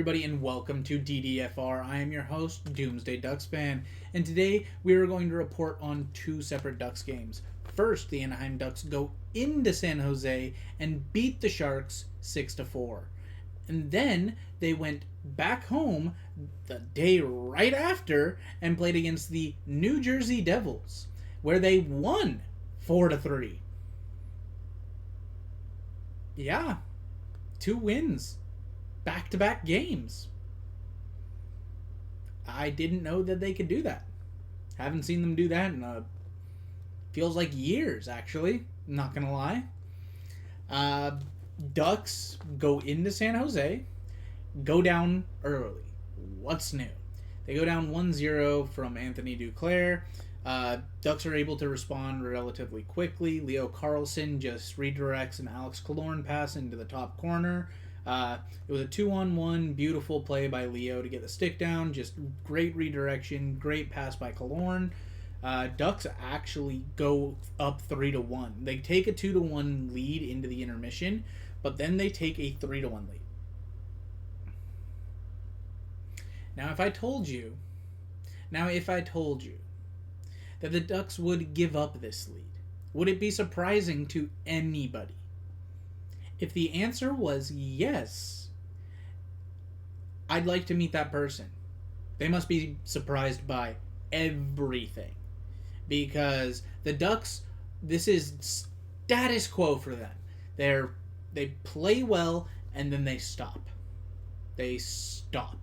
everybody, and welcome to Ddfr. I am your host, Doomsday Ducks fan, and today we are going to report on two separate Ducks games. First, the Anaheim Ducks go into San Jose and beat the Sharks 6-4. And then they went back home the day right after and played against the New Jersey Devils, where they won 4-3. Yeah, two wins. Back-to-back games. I didn't know that they could do that. Haven't seen them do that in feels like years, actually. Not gonna lie. Ducks go into San Jose, go down early. What's new? They go down 1-0 from Anthony Duclair. Ducks are able to respond relatively quickly. Leo Carlsson just redirects an Alex Killorn pass into the top corner. It was a 2-on-1 beautiful play by Leo to get the stick down. Just great redirection, great pass by Killorn. Ducks actually go up 3-1. They take a 2-1 lead into the intermission, but then they take a 3-1 lead. Now, if I told you that the Ducks would give up this lead, would it be surprising to anybody? If the answer was yes, I'd like to meet that person. They must be surprised by everything. Because the Ducks, this is status quo for them. They play well and then they stop. They stop.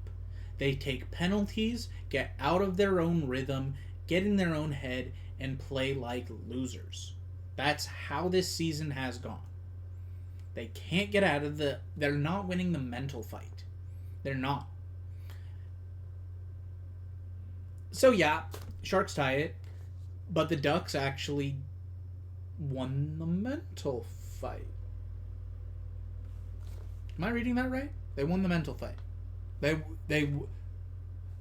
They take penalties, get out of their own rhythm, get in their own head, and play like losers. That's how this season has gone. They can't get out of they're not winning the mental fight. They're not. So yeah, Sharks tie it, but the Ducks actually won the mental fight. Am I reading that right? They won the mental fight.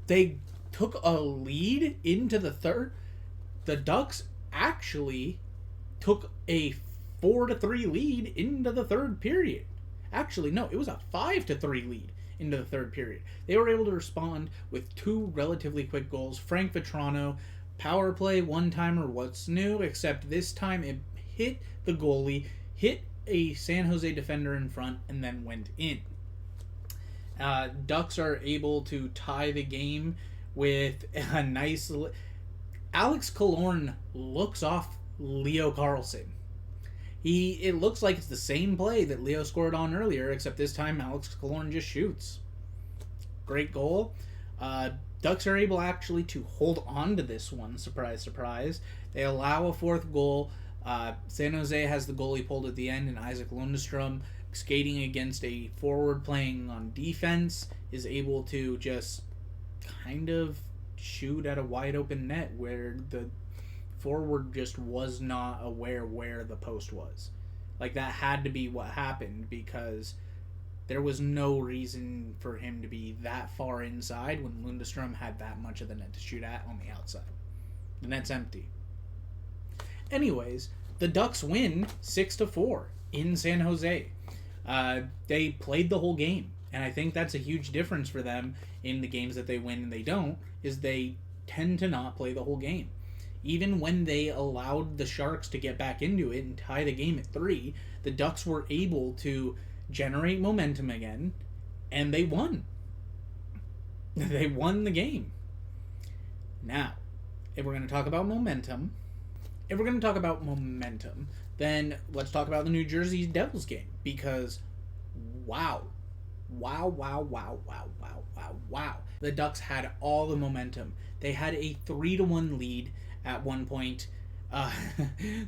They took a lead into the third. The Ducks actually took a 4-3 lead into the third period. Actually, no, it was a 5-3 lead into the third period. They were able to respond with two relatively quick goals. Frank Vetrano, power play, one-timer, what's new, except this time it hit the goalie, hit a San Jose defender in front, and then went in. Ducks are able to tie the game with a nice... Alex Killorn looks off Leo Carlsson. It looks like it's the same play that Leo scored on earlier, except this time Alex Killorn just shoots. Great goal. Ducks are able actually to hold on to this one. Surprise, surprise. They allow a fourth goal. San Jose has the goalie pulled at the end, and Isaac Lundestrom, skating against a forward playing on defense, is able to just kind of shoot at a wide open net where the forward just was not aware where the post was. Like, that had to be what happened, because there was no reason for him to be that far inside when Lundestrom had that much of the net to shoot at on the outside. The net's empty. Anyways, the Ducks win 6-4 in San Jose. They played the whole game, and I think that's a huge difference for them in the games that they win and they don't, is they tend to not play the whole game. Even when they allowed the Sharks to get back into it and tie the game at 3, the Ducks were able to generate momentum again, and they won. They won the game. Now, if we're going to talk about momentum, then let's talk about the New Jersey Devils game, because wow. The Ducks had all the momentum. They had a 3-1 lead at one point.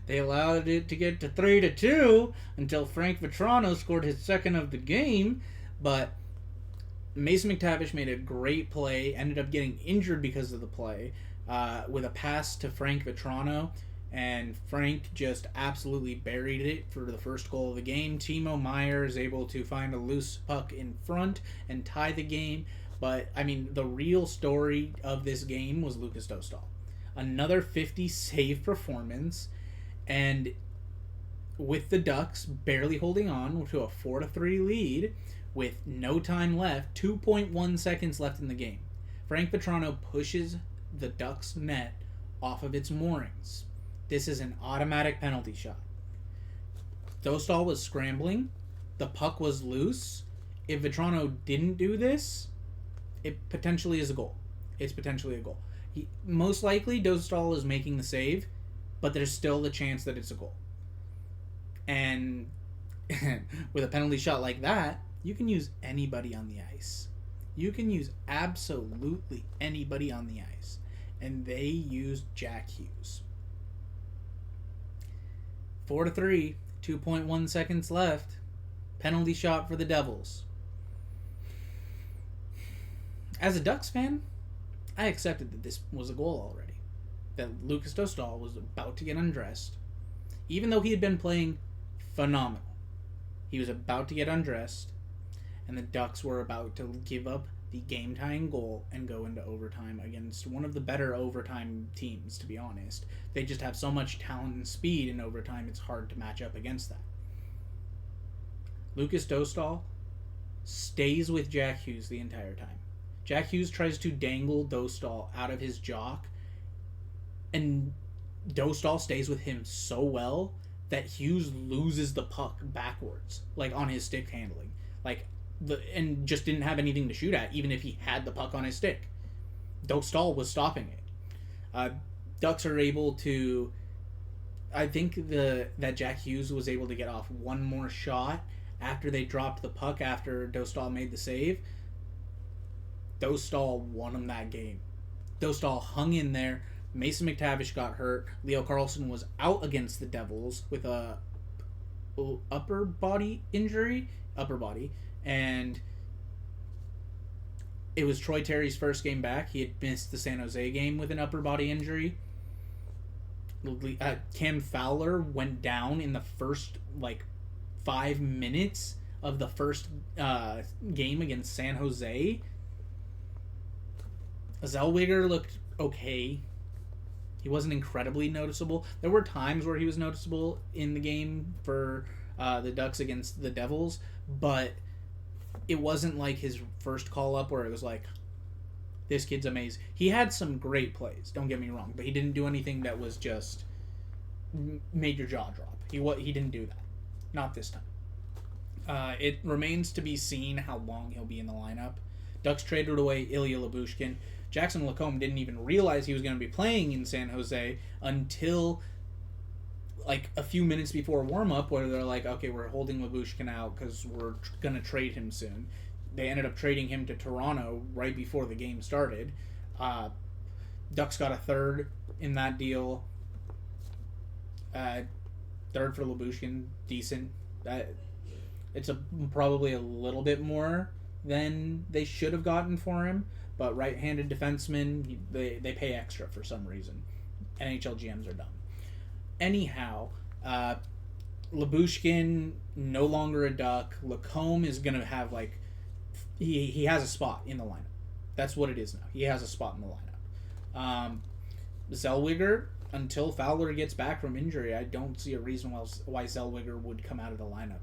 They allowed it to get to 3-2 until Frank Vetrano scored his second of the game, but Mason McTavish made a great play, ended up getting injured because of the play, with a pass to Frank Vetrano, and Frank just absolutely buried it for the first goal of the game. Timo Meier is able to find a loose puck in front and tie the game, but, I mean, the real story of this game was Lucas Dostal. Another 50 save performance, and with the Ducks barely holding on to a 4-3 lead, with no time left, 2.1 seconds left in the game. Frank Petrano pushes the Ducks net off of its moorings. This is an automatic penalty shot. Dostal was scrambling. The puck was loose. If Vetrano didn't do this, it potentially is a goal. It's potentially a goal. Most likely, Dostal is making the save, but there's still the chance that it's a goal. And with a penalty shot like that, you can use anybody on the ice. You can use absolutely anybody on the ice. And they used Jack Hughes. 4-3, 2.1 seconds left. Penalty shot for the Devils. As a Ducks fan, I accepted that this was a goal already. That Lucas Dostal was about to get undressed. Even though he had been playing phenomenal. He was about to get undressed, and the Ducks were about to give up the game-tying goal and go into overtime against one of the better overtime teams, to be honest. They just have so much talent and speed in overtime, it's hard to match up against that. Lucas Dostal stays with Jack Hughes the entire time. Jack Hughes tries to dangle Dostal out of his jock, and Dostal stays with him so well that Hughes loses the puck backwards, like on his stick handling, and just didn't have anything to shoot at, even if he had the puck on his stick. Dostal was stopping it. Ducks are able to. I think that Jack Hughes was able to get off one more shot after they dropped the puck after Dostal made the save. Dostal won him that game. Dostal hung in there. Mason McTavish got hurt. Leo Carlsson was out against the Devils with a upper body injury, and it was Troy Terry's first game back. He had missed the San Jose game with an upper body injury. Cam Fowler went down in the first 5 minutes of the first game against San Jose. Zellweger looked okay. He wasn't incredibly noticeable. There were times where he was noticeable in the game for the Ducks against the Devils, but it wasn't like his first call-up where it was like, this kid's amazing. He had some great plays, don't get me wrong, but he didn't do anything that was just made your jaw drop. He didn't do that. Not this time. It remains to be seen how long he'll be in the lineup. Ducks traded away Ilya Lyubushkin. Jackson Lacombe didn't even realize he was going to be playing in San Jose until a few minutes before warm-up, where they're like, okay, we're holding Lyubushkin out because we're going to trade him soon. They ended up trading him to Toronto right before the game started. Ducks got a third in that deal. Third for Lyubushkin, decent. It's probably a little bit more than they should have gotten for him. But right-handed defensemen, they pay extra for some reason. NHL GMs are dumb. Anyhow, Lyubushkin, no longer a Duck. Lacombe is going to have, he has a spot in the lineup. That's what it is now. He has a spot in the lineup. Zellweger, until Fowler gets back from injury, I don't see a reason why Zellweger would come out of the lineup.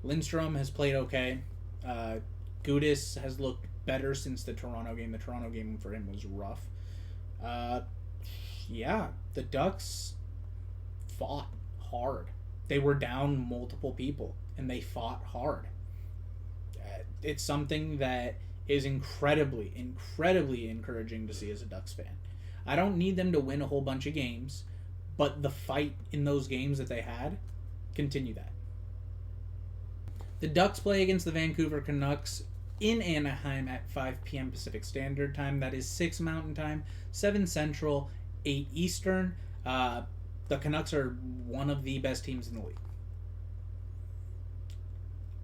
Lindstrom has played okay. Gudis has looked better since the Toronto game. The Toronto game for him was rough. The Ducks fought hard. They were down multiple people, and they fought hard. It's something that is incredibly, incredibly encouraging to see as a Ducks fan. I don't need them to win a whole bunch of games, but the fight in those games that they had, continue that. The Ducks play against the Vancouver Canucks in Anaheim at 5 p.m. Pacific Standard Time. That is 6 Mountain Time, 7 Central, 8 Eastern. The Canucks are one of the best teams in the league.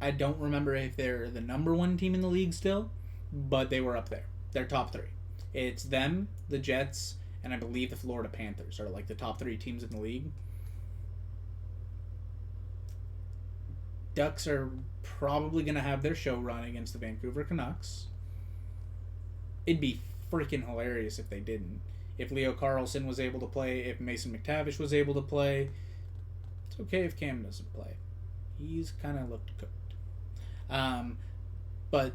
I don't remember if they're the number one team in the league still, but they were up there. They're top 3. It's them, the Jets, and I believe the Florida Panthers are the top 3 teams in the league. Ducks are probably going to have their show run against the Vancouver Canucks. It'd be freaking hilarious if they didn't. If Leo Carlsson was able to play, if Mason McTavish was able to play. It's okay if Cam doesn't play. He's kind of looked cooked. But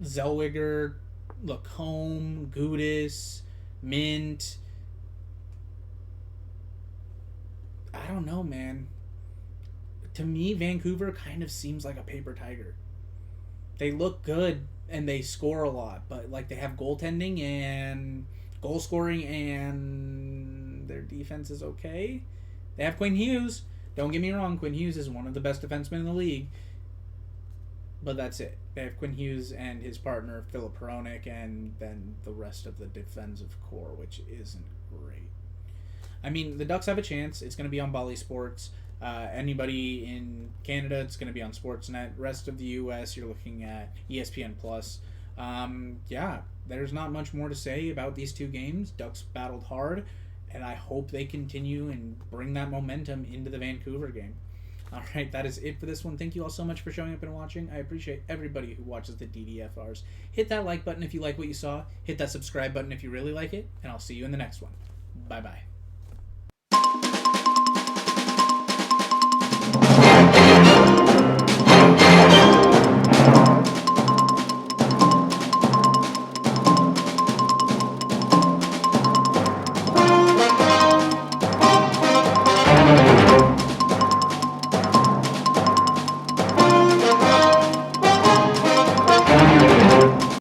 Zellweger, Lacombe, Gudis, Mint. I don't know, man. To me, Vancouver kind of seems like a paper tiger. They look good and they score a lot, but like they have goaltending and goal scoring and their defense is okay. They have Quinn Hughes. Don't get me wrong, Quinn Hughes is one of the best defensemen in the league. But that's it. They have Quinn Hughes and his partner, Philip Hronik, and then the rest of the defensive core, which isn't great. I mean, the Ducks have a chance. It's going to be on Bally Sports. Anybody in Canada, it's going to be on Sportsnet. Rest of the U.S., you're looking at ESPN Plus. Yeah, there's not much more to say about these two games. Ducks battled hard, and I hope they continue and bring that momentum into the Vancouver game. All right, that is it for this one. Thank you all so much for showing up and watching. I appreciate everybody who watches the DDFRs. Hit that like button if you like what you saw. Hit that subscribe button if you really like it, and I'll see you in the next one. Bye-bye.